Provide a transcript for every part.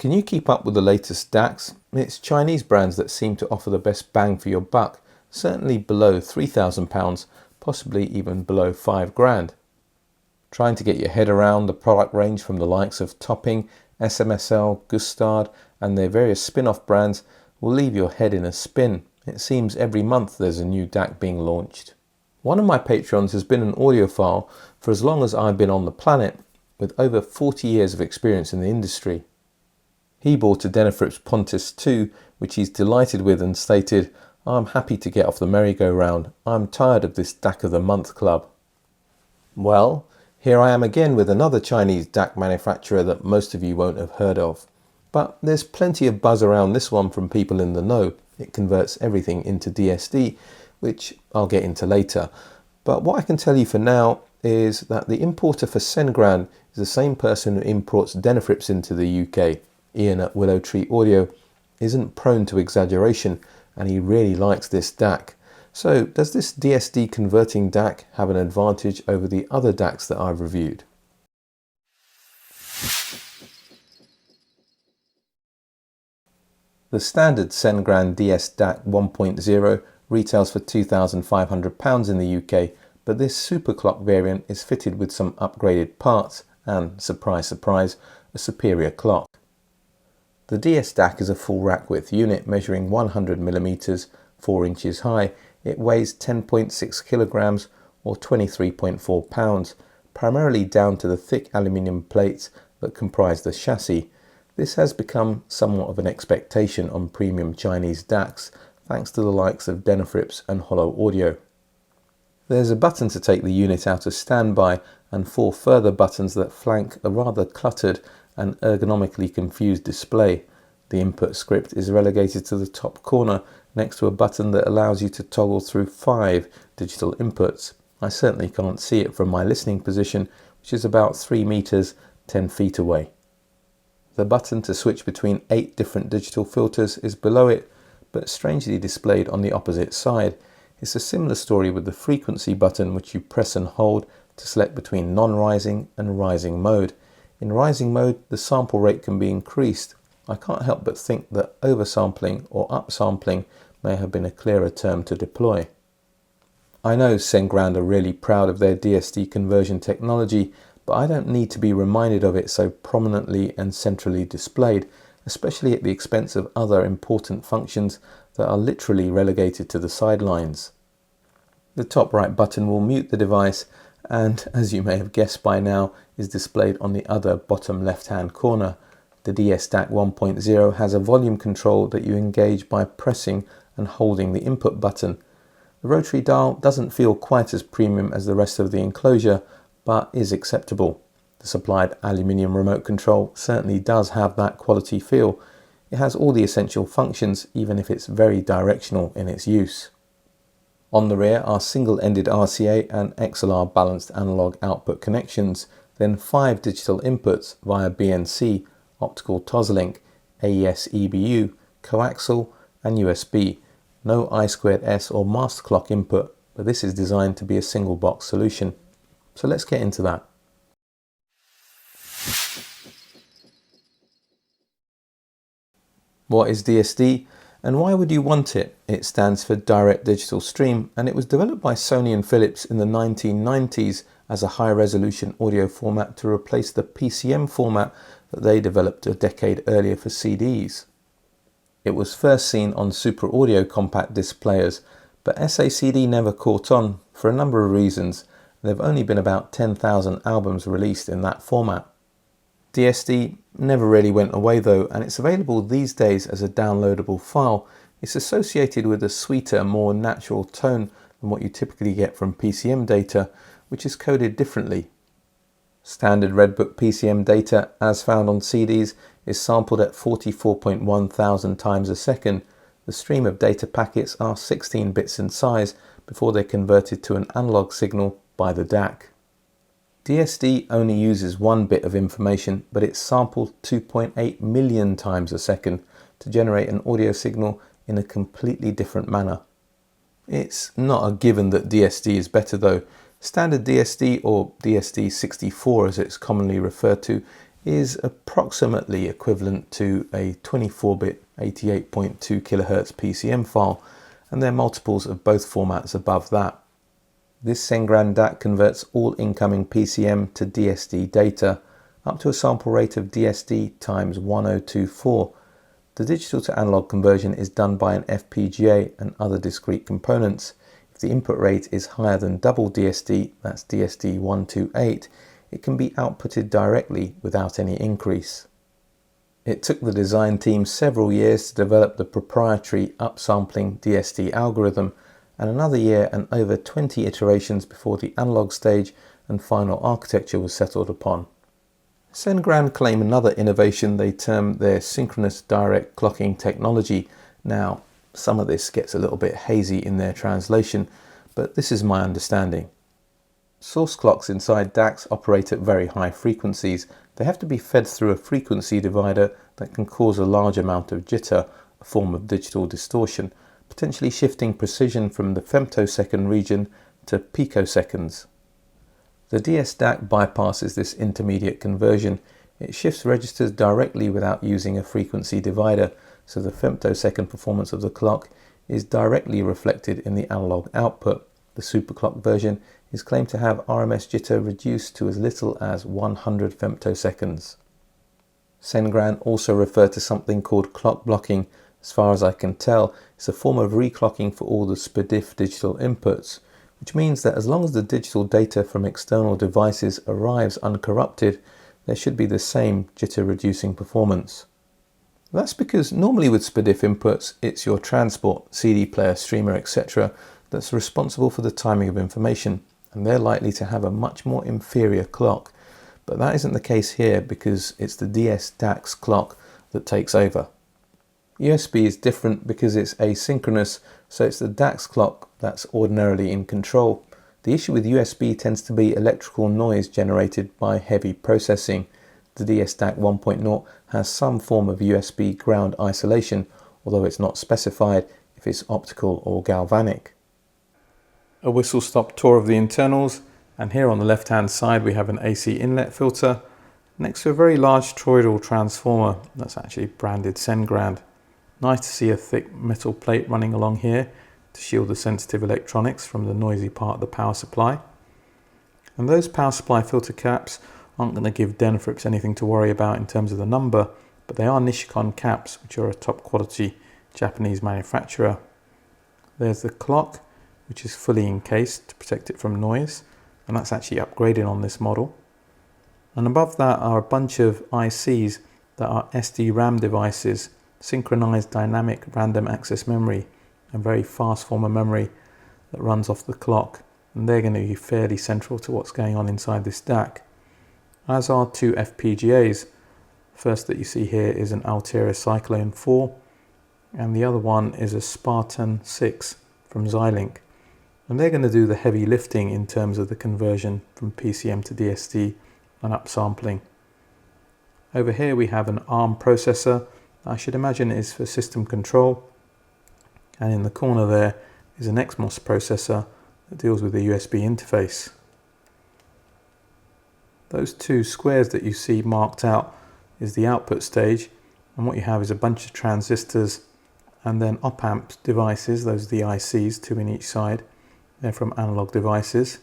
Can you keep up with the latest DACs? It's Chinese brands that seem to offer the best bang for your buck, certainly below £3,000, possibly even below £5,000. Trying to get your head around the product range from the likes of Topping, SMSL, Gustard and their various spin-off brands will leave your head in a spin. It seems every month there's a new DAC being launched. One of my patrons has been an audiophile for as long as I've been on the planet, with over 40 years of experience in the industry. He bought a Denafrips Venus II, which he's delighted with, and stated, "I'm happy to get off the merry-go-round. I'm tired of this DAC of the month club." Well, here I am again with another Chinese DAC manufacturer that most of you won't have heard of. But there's plenty of buzz around this one from people in the know. It converts everything into DSD, which I'll get into later. But what I can tell you for now is that the importer for CenGrand is the same person who imports Denafrips into the UK. Ian at Willow Tree Audio isn't prone to exaggeration, and he really likes this DAC. So does this DSD converting DAC have an advantage over the other DACs that I've reviewed? The standard CenGrand DSDAC 1.0 retails for £2,500 in the UK, but this superclock variant is fitted with some upgraded parts and, surprise surprise, a superior clock. The DSDAC is a full rack width unit measuring 100mm, 4 inches high. It weighs 10.6 kilograms or 23.4 pounds, primarily down to the thick aluminium plates that comprise the chassis. This has become somewhat of an expectation on premium Chinese DACs, thanks to the likes of Denafrips and Holo Audio. There's a button to take the unit out of standby and 4 further buttons that flank a rather cluttered and ergonomically confused display. The input script is relegated to the top corner next to a button that allows you to toggle through 5 digital inputs. I certainly can't see it from my listening position, which is about 3 meters, 10 feet away. The button to switch between 8 different digital filters is below it, but strangely displayed on the opposite side. It's a similar story with the frequency button, which you press and hold to select between non-rising and rising mode. In rising mode, the sample rate can be increased. I can't help but think that oversampling or upsampling may have been a clearer term to deploy. I know CenGrand are really proud of their DSD conversion technology, but I don't need to be reminded of it so prominently and centrally displayed, especially at the expense of other important functions that are literally relegated to the sidelines. The top right button will mute the device and, as you may have guessed by now, is displayed on the other bottom left-hand corner. The DSDAC 1.0 has a volume control that you engage by pressing and holding the input button. The rotary dial doesn't feel quite as premium as the rest of the enclosure, but is acceptable. The supplied aluminium remote control certainly does have that quality feel. It has all the essential functions, even if it's very directional in its use. On the rear are single-ended RCA and XLR balanced analog output connections, then 5 digital inputs via BNC, optical Toslink, AES EBU, coaxial and USB. No I2S or master clock input, but this is designed to be a single box solution. So let's get into that. What is DSD and why would you want it? It stands for Direct Digital Stream, and it was developed by Sony and Philips in the 1990s as a high-resolution audio format to replace the PCM format that they developed a decade earlier for CDs. It was first seen on Super Audio compact disc players, but SACD never caught on for a number of reasons. There have only been about 10,000 albums released in that format. DSD never really went away though, and it's available these days as a downloadable file. It's associated with a sweeter, more natural tone than what you typically get from PCM data, which is coded differently. Standard Redbook PCM data, as found on CDs, is sampled at 44.1 thousand times a second. The stream of data packets are 16 bits in size before they're converted to an analog signal by the DAC. DSD only uses 1 bit of information, but it's sampled 2.8 million times a second to generate an audio signal in a completely different manner. It's not a given that DSD is better though. Standard DSD, or DSD 64 as it's commonly referred to, is approximately equivalent to a 24-bit 88.2 kHz PCM file, and there are multiples of both formats above that. This CenGrand DAC converts all incoming PCM to DSD data up to a sample rate of DSD times 1024. The digital to analog conversion is done by an FPGA and other discrete components. If the input rate is higher than double DSD, that's DSD 128, it can be outputted directly without any increase. It took the design team several years to develop the proprietary upsampling DSD algorithm, and another year and over 20 iterations before the analog stage and final architecture was settled upon. CenGrand claim another innovation they term their synchronous direct clocking technology. Now, some of this gets a little bit hazy in their translation, but this is my understanding. Source clocks inside DACs operate at very high frequencies. They have to be fed through a frequency divider that can cause a large amount of jitter, a form of digital distortion, potentially shifting precision from the femtosecond region to picoseconds. The DSDAC bypasses this intermediate conversion. It shifts registers directly without using a frequency divider, so the femtosecond performance of the clock is directly reflected in the analog output. The superclock version is claimed to have RMS jitter reduced to as little as 100 femtoseconds. CenGrand also refer to something called clock blocking. As far as I can tell, it's a form of reclocking for all the SPDIF digital inputs, which means that as long as the digital data from external devices arrives uncorrupted, there should be the same jitter reducing performance. That's because normally with SPDIF inputs, it's your transport, CD player, streamer, etc. that's responsible for the timing of information, and they're likely to have a much more inferior clock. But that isn't the case here because it's the DSDAC's clock that takes over. USB is different because it's asynchronous, so it's the DAC's clock that's ordinarily in control. The issue with USB tends to be electrical noise generated by heavy processing. The DSDAC 1.0 has some form of USB ground isolation, although it's not specified if it's optical or galvanic. A whistle-stop tour of the internals, and here on the left-hand side we have an AC inlet filter next to a very large toroidal transformer that's actually branded CenGrand. Nice to see a thick metal plate running along here to shield the sensitive electronics from the noisy part of the power supply. And those power supply filter caps aren't going to give Denafrips anything to worry about in terms of the number, but they are Nishikon caps, which are a top quality Japanese manufacturer. There's the clock, which is fully encased to protect it from noise, and that's actually upgraded on this model. And above that are a bunch of ICs that are SD-RAM devices, synchronized dynamic random access memory, a very fast form of memory that runs off the clock, and they're going to be fairly central to what's going on inside this DAC. As are two FPGAs. First that you see here is an Altera Cyclone 4, and the other one is a Spartan 6 from Xilinx, and they're going to do the heavy lifting in terms of the conversion from PCM to DSD and upsampling. Over here we have an ARM processor. I should imagine it is for system control, and in the corner there is an XMOS processor that deals with the USB interface. Those two squares that you see marked out is the output stage, and what you have is a bunch of transistors and then op-amp devices. Those are the ICs, two in each side. They're from analog devices,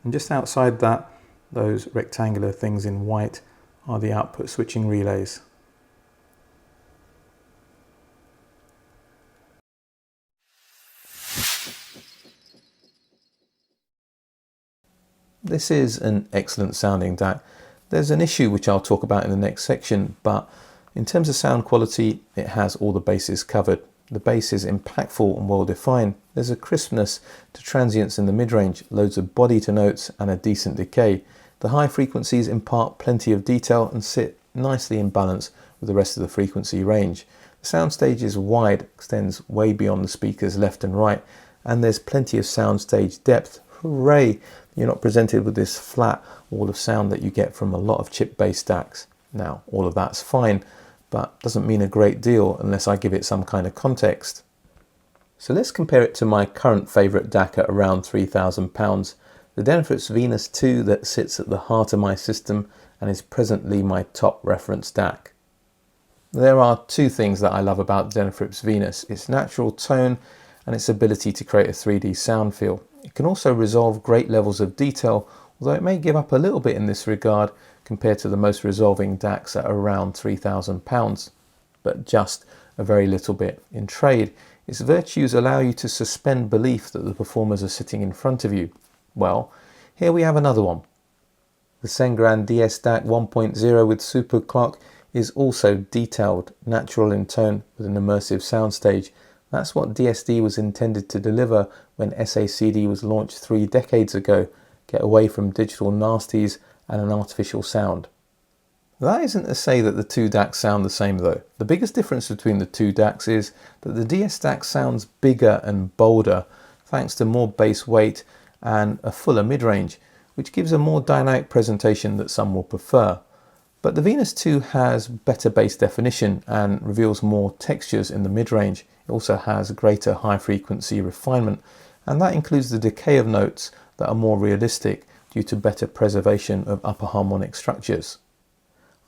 and just outside that, those rectangular things in white are the output switching relays. This is an excellent sounding DAC. There's an issue which I'll talk about in the next section, but in terms of sound quality, it has all the bases covered. The bass is impactful and well defined. There's a crispness to transients in the mid-range, loads of body to notes and a decent decay. The high frequencies impart plenty of detail and sit nicely in balance with the rest of the frequency range. The soundstage is wide, extends way beyond the speakers left and right, and there's plenty of soundstage depth. Hooray! You're not presented with this flat wall of sound that you get from a lot of chip-based DACs. Now, all of that's fine, but doesn't mean a great deal unless I give it some kind of context. So let's compare it to my current favourite DAC at around £3,000, the Denafrips Venus II that sits at the heart of my system and is presently my top reference DAC. There are two things that I love about Denafrips Venus: its natural tone and its ability to create a 3D sound feel. It can also resolve great levels of detail, although it may give up a little bit in this regard compared to the most resolving DACs at around £3,000, but just a very little bit. In trade, its virtues allow you to suspend belief that the performers are sitting in front of you. Well, here we have another one. The CenGrand DSDAC 1.0 with super clock is also detailed, natural in tone with an immersive soundstage. That's what DSD was intended to deliver when SACD was launched 3 decades ago. Get away from digital nasties and an artificial sound. That isn't to say that the two DACs sound the same though. The biggest difference between the two DACs is that the DSDAC sounds bigger and bolder thanks to more bass weight and a fuller mid-range, which gives a more dynamic presentation that some will prefer. But the Venus II has better bass definition and reveals more textures in the mid-range. It also has greater high-frequency refinement, and that includes the decay of notes that are more realistic due to better preservation of upper harmonic structures.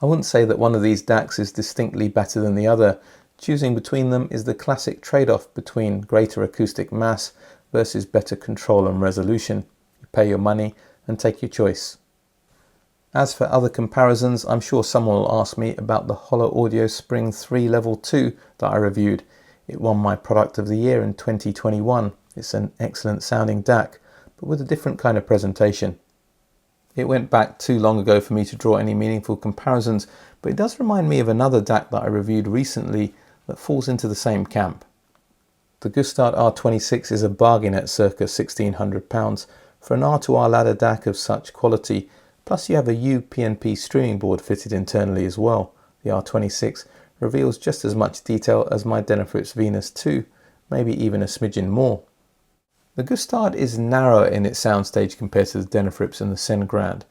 I wouldn't say that one of these DACs is distinctly better than the other. Choosing between them is the classic trade-off between greater acoustic mass versus better control and resolution. You pay your money and take your choice. As for other comparisons, I'm sure someone will ask me about the Holo Audio Spring 3 Level 2 that I reviewed. It won my Product of the Year in 2021. It's an excellent sounding DAC, but with a different kind of presentation. It went back too long ago for me to draw any meaningful comparisons, but it does remind me of another DAC that I reviewed recently that falls into the same camp. The Gustard R26 is a bargain at circa £1,600 for an R2R ladder DAC of such quality. Plus you have a UPnP streaming board fitted internally as well. The R26 reveals just as much detail as my Denafrips Venus II, maybe even a smidgen more. The Gustard is narrower in its soundstage compared to the Denafrips and the CenGrand,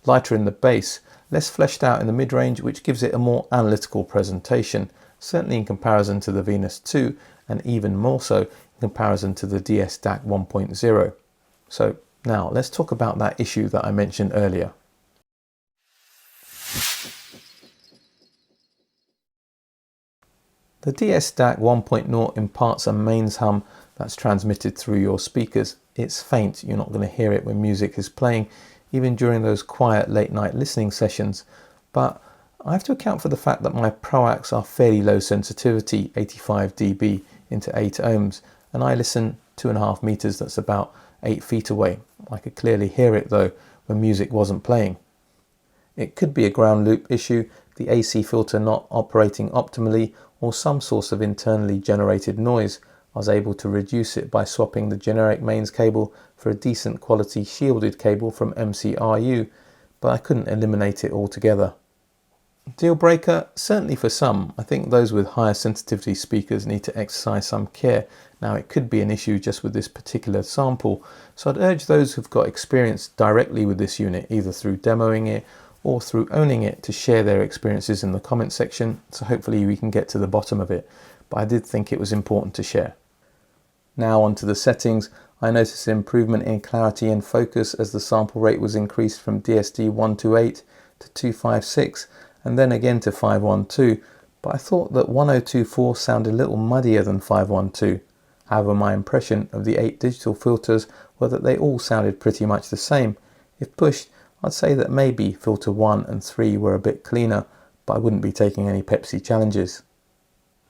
lighter in the bass, less fleshed out in the mid-range, which gives it a more analytical presentation, certainly in comparison to the Venus II and even more so in comparison to the DSDAC 1.0. So now let's talk about that issue that I mentioned earlier. The DSDAC 1.0 imparts a mains hum that's transmitted through your speakers. It's faint, you're not going to hear it when music is playing, even during those quiet late night listening sessions. But I have to account for the fact that my Proacs are fairly low sensitivity, 85 dB into 8 ohms, and I listen 2.5 meters, that's about 8 feet away. I could clearly hear it though when music wasn't playing. It could be a ground loop issue, the AC filter not operating optimally, or some source of internally generated noise. I was able to reduce it by swapping the generic mains cable for a decent quality shielded cable from MCRU, but I couldn't eliminate it altogether. Deal breaker? Certainly for some. I think those with higher sensitivity speakers need to exercise some care. Now it could be an issue just with this particular sample, so I'd urge those who've got experience directly with this unit, either through demoing it or through owning it, to share their experiences in the comment section, so hopefully we can get to the bottom of it. But I did think it was important to share. Now onto the settings. I noticed an improvement in clarity and focus as the sample rate was increased from DSD 128 to 256 and then again to 512, but I thought that 1024 sounded a little muddier than 512. However, my impression of the 8 digital filters were that they all sounded pretty much the same. If pushed, I'd say that maybe filter 1 and 3 were a bit cleaner, but I wouldn't be taking any Pepsi challenges.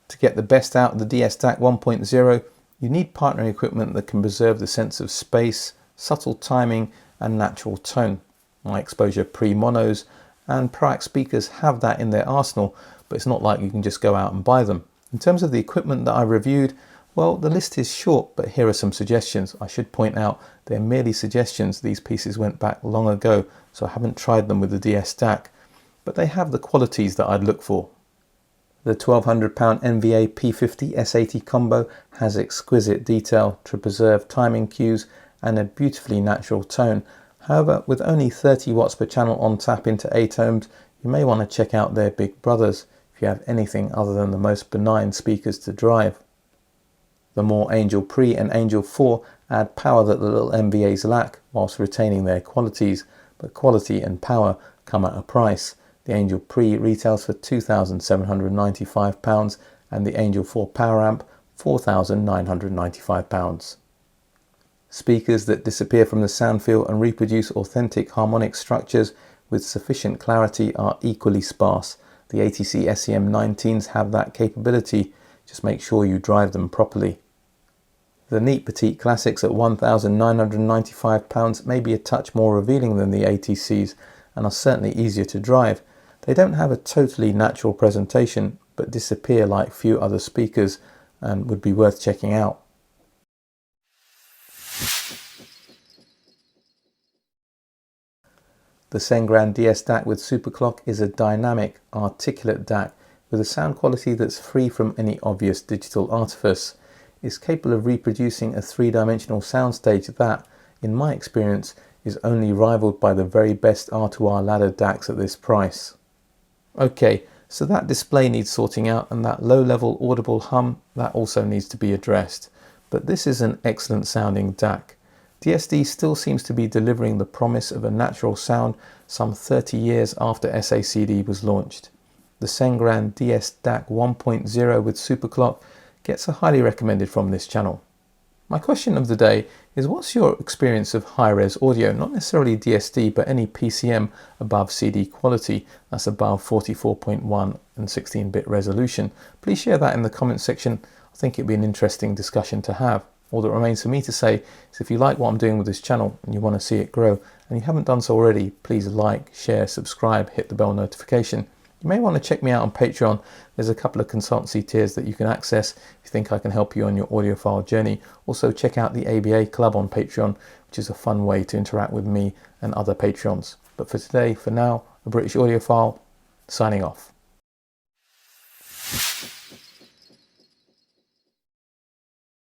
To get the best out of the DSDAC 1.0, you need partnering equipment that can preserve the sense of space, subtle timing and natural tone. My Exposure pre-monos and Proac speakers have that in their arsenal, but it's not like you can just go out and buy them. In terms of the equipment that I reviewed, well, the list is short, but here are some suggestions. I should point out they're merely suggestions. These pieces went back long ago, so I haven't tried them with the DSDAC, but they have the qualities that I'd look for. The £1,200 NVA P50 S80 combo has exquisite detail to preserve timing cues and a beautifully natural tone. However, with only 30 watts per channel on tap into 8 ohms, you may want to check out their big brothers if you have anything other than the most benign speakers to drive. The Moor Angel Pre and Angel 4 add power that the little NVAs lack whilst retaining their qualities, but quality and power come at a price. The Angel Pre retails for £2,795 and the Angel 4 Power Amp £4,995. Speakers that disappear from the sound field and reproduce authentic harmonic structures with sufficient clarity are equally sparse. The ATC SEM19s have that capability, just make sure you drive them properly. The neat Petite Classics at £1,995 may be a touch more revealing than the ATCs and are certainly easier to drive. They don't have a totally natural presentation but disappear like few other speakers and would be worth checking out. The CenGrand DSDAC with Superclock is a dynamic, articulate DAC with a sound quality that's free from any obvious digital artifice. It's capable of reproducing a three-dimensional soundstage that, in my experience, is only rivaled by the very best R2R ladder DACs at this price. Okay, so that display needs sorting out, and that low-level audible hum, that also needs to be addressed. But this is an excellent sounding DAC. DSD still seems to be delivering the promise of a natural sound some 30 years after SACD was launched. The CenGrand DSDAC 1.0 with Superclock gets a highly recommended from this channel. My question of the day is, what's your experience of high-res audio? Not necessarily DSD, but any PCM above CD quality, that's above 44.1 and 16-bit resolution. Please share that in the comments section. I think it'd be an interesting discussion to have. All that remains for me to say is, if you like what I'm doing with this channel and you want to see it grow and you haven't done so already, please like, share, subscribe, hit the bell notification. You may want to check me out on Patreon. There's a couple of consultancy tiers that you can access if you think I can help you on your audiophile journey. Also check out the ABA Club on Patreon, which is a fun way to interact with me and other Patreons. But for today, for now, a British audiophile signing off.